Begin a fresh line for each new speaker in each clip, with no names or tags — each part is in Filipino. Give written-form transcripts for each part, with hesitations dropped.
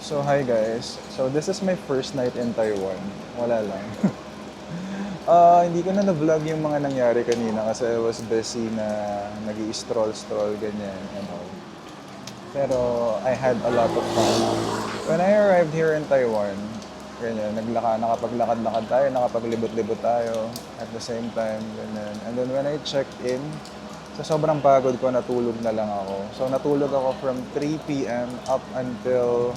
So hi guys. So this is my first night in Taiwan. Wala lang. Hindi ko na na-vlog yung mga nangyari kanina kasi I was busy na nag-i-stroll-stroll ganyan and all. Pero I had a lot of fun. When I arrived here in Taiwan, ganyan, nakapaglakad-lakad tayo, nakapaglibot-libot tayo at the same time, ganyan. And then when I checked in, sa sobrang pagod ko, natulog na lang ako. So natulog ako from 3 p.m. up until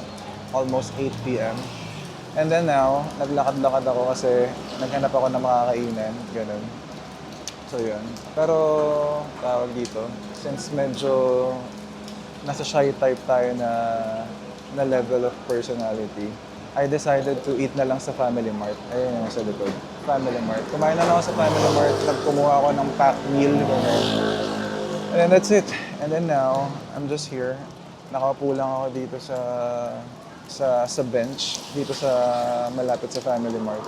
almost 8 p.m. And then now, naglakad-lakad ako kasi naghanap ako ng makakainan, ganun. So yun. Pero tawag dito, since medyo nasa shy type tayo na level of personality, I decided to eat na lang sa Family Mart. Ayun yung sa likod. Family Mart. Kumain na lang ako sa Family Mart. Nagkumuha ako ng packed meal. Ganun. And then that's it. And then now, I'm just here. Nakaupo lang ako dito sa bench dito sa malapit sa Family Mart.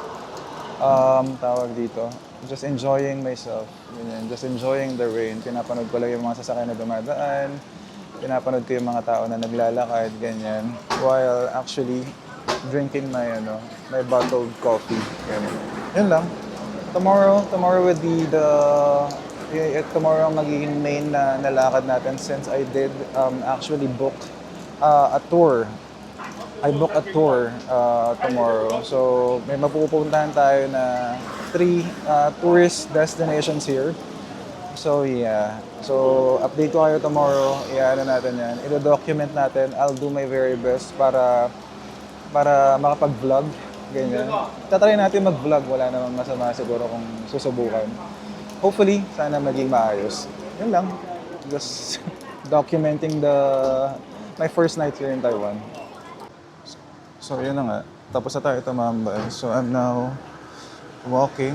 Tawag dito, just enjoying myself. Ganyan, just enjoying the rain. Pinapanood ko lang yung mga sasakyan na dumadaan. Pinapanood ko yung mga tao na naglalakad, ganyan. While actually drinking my bottled coffee. Ganyan. Yun lang. Tomorrow would be tomorrow ang magiging main na nalakad natin since I did actually book a tour. I book a tour tomorrow. So, may mapupuntahan tayo na 3 tourist destinations here. So, yeah. So, update ko kayo tomorrow. Iano natin yan. I-document natin. I'll do my very best para makapag-vlog. Ganyan. Tatry natin mag-vlog. Wala namang masama siguro kung susubukan. Hopefully, sana maging maayos. Yun lang. Just documenting my first night here in Taiwan. So, yun na nga. Tapos na tayo tumambay. So, I'm now walking.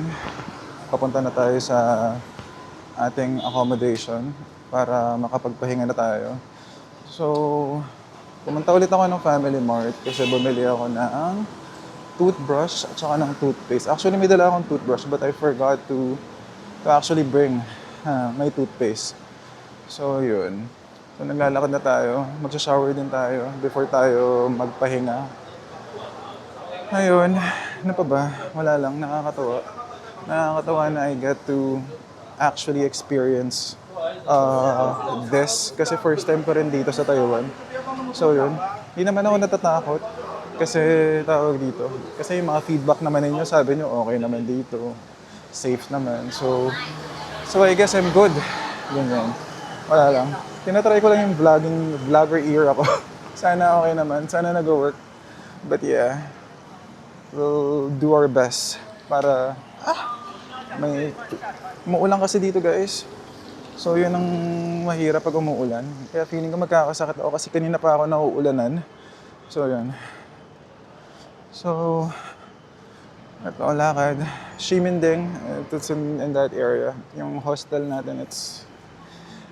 Papunta na tayo sa ating accommodation para makapagpahinga na tayo. So, pumunta ulit ako ng Family Mart kasi bumili ako ng toothbrush at saka ng toothpaste. Actually, may dala akong toothbrush but I forgot to actually bring my toothpaste. So, yun. So, naglalakad na tayo. Magsha-shower din tayo before tayo magpahinga. Ayun, ano pa ba? Wala lang, nakakatawa. Nakakatawa na I get to actually experience this kasi first time ko rin dito sa Taiwan. So yun, hindi naman ako natatakot kasi tawag dito. Kasi yung mga feedback naman ninyo, sabi nyo okay naman dito, safe naman. So I guess I'm good. Ganyan. Wala lang. Tinatry ko lang yung vlogger ear ako. Sana okay naman, sana nag-work. But yeah, we'll do our best para may umuulan kasi dito guys. So yun ang mahirap pag umuulan. Kaya feeling ko magkakasakit ako kasi kanina pa ako nauulanan. So yun. So ito ang lakad. Ximending, it's in that area. Yung hostel natin, it's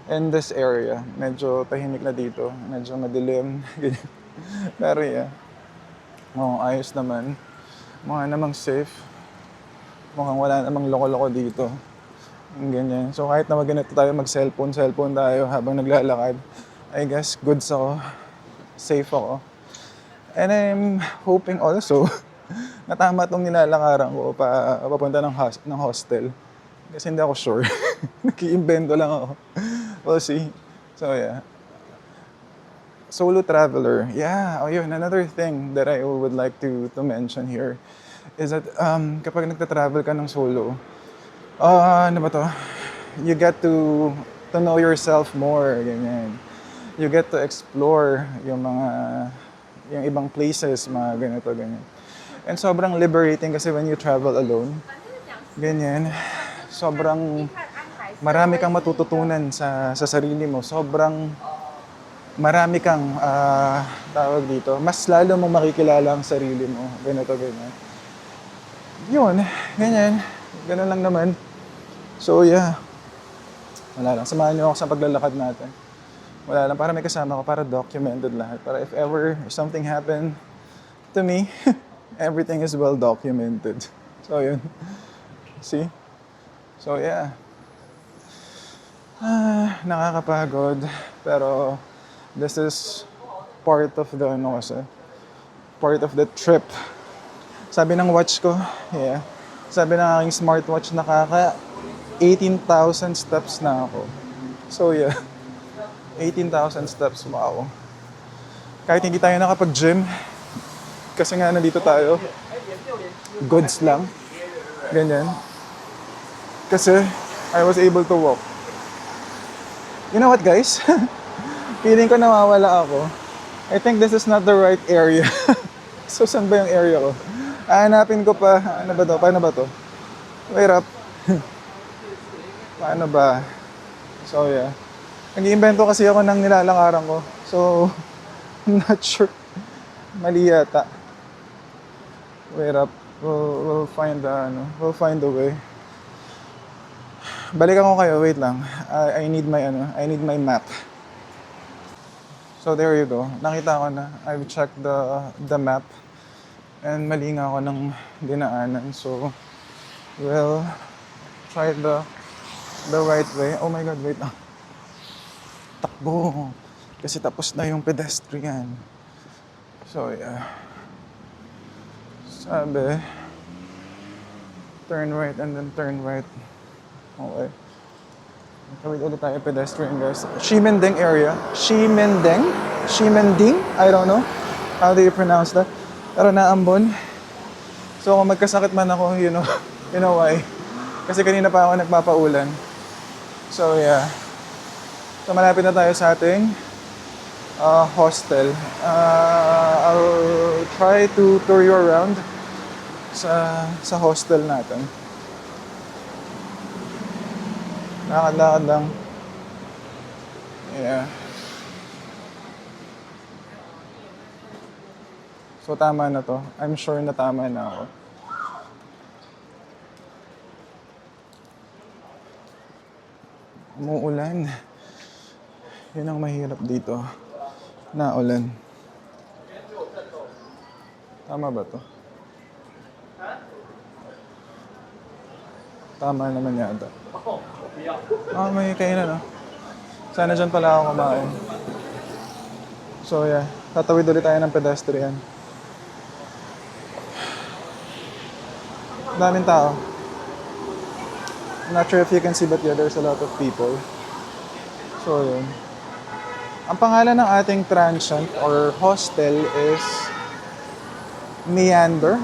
in this area. Medyo tahimik na dito. Medyo madilim. Pero yeah. Ayos naman. Mukha namang safe. Mukhang wala namang loko-loko dito. Ganyan. So kahit na ganito tayo mag-cellphone tayo habang naglalakad, I guess goods ako. Safe ako. And I'm hoping also na tama itong nilalakaran ko papunta ng hostel. Kasi hindi ako sure. Nag-iimbento lang ako. We'll see. So yeah. Solo traveler. Yeah, yun. Another thing that I would like to mention here is that kapag nagta-travel ka ng solo, ano ba to? You get to know yourself more, ganyan. You get to explore yung ibang places, mga ganito, ganyan. And sobrang liberating kasi when you travel alone, ganyan. Sobrang marami kang matututunan sa sarili mo. Sobrang marami kang tawag dito, mas lalo mong makikilala ang sarili mo. Ganito, ganyan. Yun, ganyan. Ganun lang naman. So yeah. Wala lang. Samahan niyo ako sa paglalakad natin. Wala lang. Para may kasama ko. Para documented lahat. Para if ever something happened to me, everything is well documented. So yun. See? So yeah. Nakakapagod. Pero this is part of the kasi. part of the trip. Sabi ng watch ko, yeah. Sabi ng aking smartwatch, nakaka 18,000 steps na ako. So yeah, 18,000 steps, wow. Kahit hindi tayo nakapag-gym, kasi nga nandito tayo, goods lang, ganyan. Kasi I was able to walk. You know what guys? Feeling ko nawawala ako. I think this is not the right area. So saan ba yung area ko? Hanapin ko pa, ano ba to? Paano ba to? Wait up. Paano ba? So yeah. Nag-iimbento kasi ako ng nilalakaran ko. So, I'm not sure. Mali yata. Wait up. We'll find the way. Balikan ko kayo, wait lang. I need my map. So there you go. Nakita ko na. I've checked the map. And mali nga ako ng dinaanan. So, we'll try the right way. Oh my God, wait lang. Takbo. Kasi tapos na yung pedestrian. So yeah. Sabi, turn right and then turn right. Okay. Tawid ulit tayo pedestrian guys. Ximending area. Ximending? I don't know. How do you pronounce that? Pero naambon. So kung magkasakit man ako, you know why. Kasi kanina pa ako nagpapaulan. So yeah. So malapit na tayo sa ating hostel. I'll try to tour you around sa hostel natin. Lakad-lakad lang. Yeah. So tama na to. I'm sure na tama na ako. Umuulan. Yun ang mahirap dito. Naulan. Tama ba to? Tama naman yata. May kainan, no? Sana dyan pala ako kumain. So yeah, tatawid ulit tayo ng pedestrian. Daming tao. I'm not sure if you can see, but yeah, there's a lot of people. So yun. Ang pangalan ng ating transient or hostel is Meander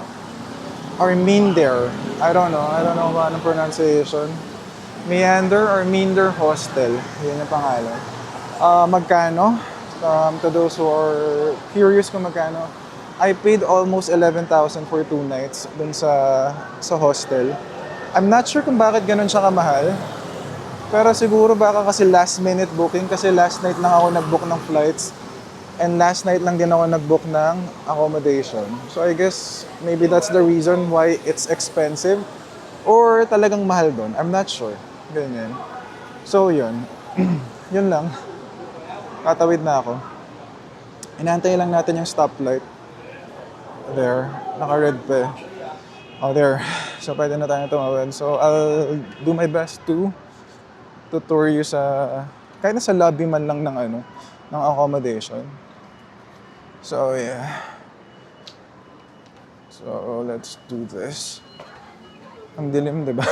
or Minder. I don't know kung anong pronunciation. Meander or Minder Hostel. Yun yung pangalan. Magkano? To those who are curious kung magkano, I paid almost 11,000 for 2 nights dun sa hostel. I'm not sure kung bakit ganun siya kamahal. Pero siguro baka kasi last minute booking kasi last night lang ako nag-book ng flights and last night lang din ako nag-book ng accommodation. So I guess maybe that's the reason why it's expensive or talagang mahal doon. I'm not sure. Ganyan. So yun. Yun lang. Tatawid na ako. Inaantay lang natin yung stoplight. There. Naka-red pa eh. Oh, there. So pwede na tayo tumawid. So I'll do my best to tour you kahit na sa lobby man lang ng accommodation. So yeah. So let's do this. Ang dilim, 'di ba?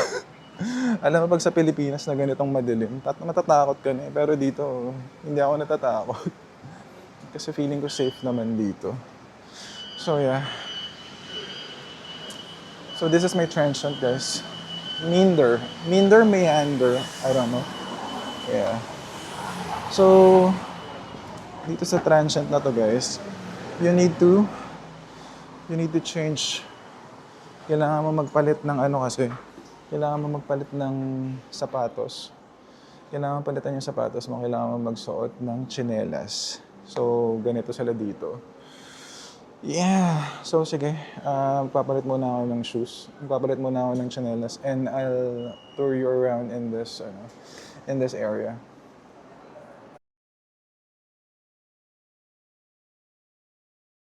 Alam mo pag sa Pilipinas na ganitong madilim, matatakot ka na eh. Pero dito, hindi ako natatakot. Kasi feeling ko safe naman dito. So yeah. So this is my transient, guys. Meander, Meander, I don't know. Yeah. So, dito sa transient na to, guys, you need to change. Kailangan mo magpalit ng kailangan mo magpalit ng sapatos. Kailangan palitan yung sapatos mo, kailangan mo magsuot ng tsinelas. So, ganito sila dito. Yeah. So, sige. Papalit muna ako ng shoes. Papalit muna ako ng tsinelas. And I'll tour you around in this area.